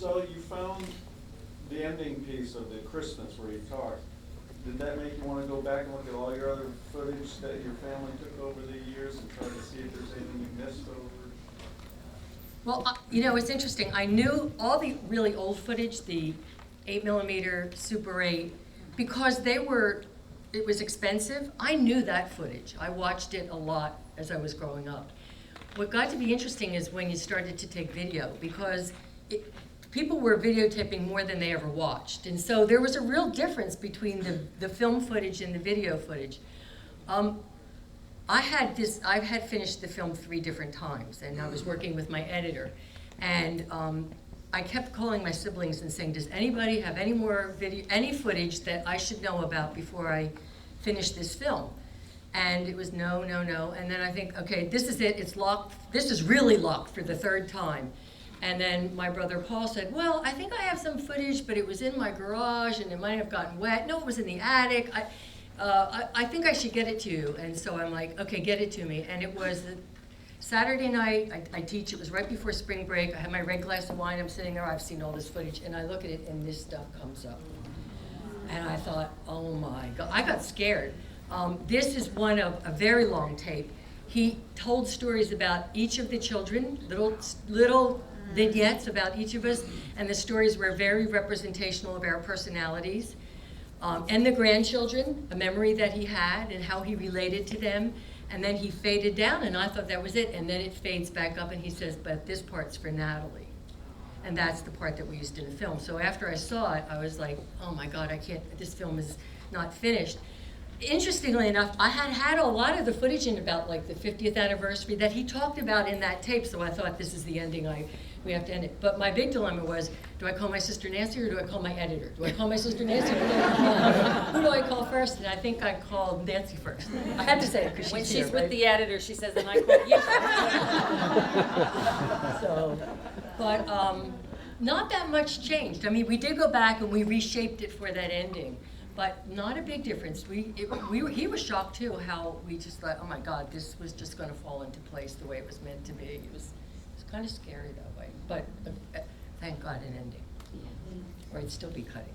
So you found the ending piece of the Christmas where you talked. Did that make you want to go back and look at all your other footage that your family took over the years and try to see if there's anything you missed over? Well, you know, it's interesting. I knew all the really old footage, the 8mm, Super 8, because it was expensive. I knew that footage. I watched it a lot as I was growing up. What got to be interesting is when you started to take video, because people were videotaping more than they ever watched. And so there was a real difference between the film footage and the video footage. I had finished the film 3 different times, and I was working with my editor. And I kept calling my siblings and saying, does anybody have any more any footage that I should know about before I finish this film? And it was no, no, no. And then I think, okay, this is it, it's locked. This is really locked for the 3rd time. And then my brother Paul said, well, I think I have some footage, but it was in my garage and it might have gotten wet. No, it was in the attic. I think I should get it to you. And so I'm like, okay, get it to me. And it was Saturday night, I teach, it was right before spring break. I had my red glass of wine, I'm sitting there, I've seen all this footage, and I look at it and this stuff comes up. And I thought, oh my God, I got scared. This is one of a very long tape. He told stories about each of the children, little vignettes about each of us, and the stories were very representational of our personalities. And the grandchildren, a memory that he had and how he related to them. And then he faded down, and I thought that was it. And then it fades back up, and he says, but this part's for Natalie. And that's the part that we used in the film. So after I saw it, I was like, oh my God, I can't, this film is not finished. Interestingly enough, I had a lot of the footage in about like the 50th anniversary that he talked about in that tape, so I thought this is the ending, we have to end it. But my big dilemma was, do I call my sister Nancy or do I call my editor? Do I call my sister Nancy or do I call who do I call first? And I think I called Nancy first. I had to say it because she's when she's here, with right? the editor, she says, and I call you. So, but not that much changed. I mean, we did go back and we reshaped it for that ending, but not a big difference. He was shocked too, how we just thought, oh my God, this was just going to fall into place the way it was meant to be. It was kind of scary that way, but thank God an ending, or I'd still be cutting.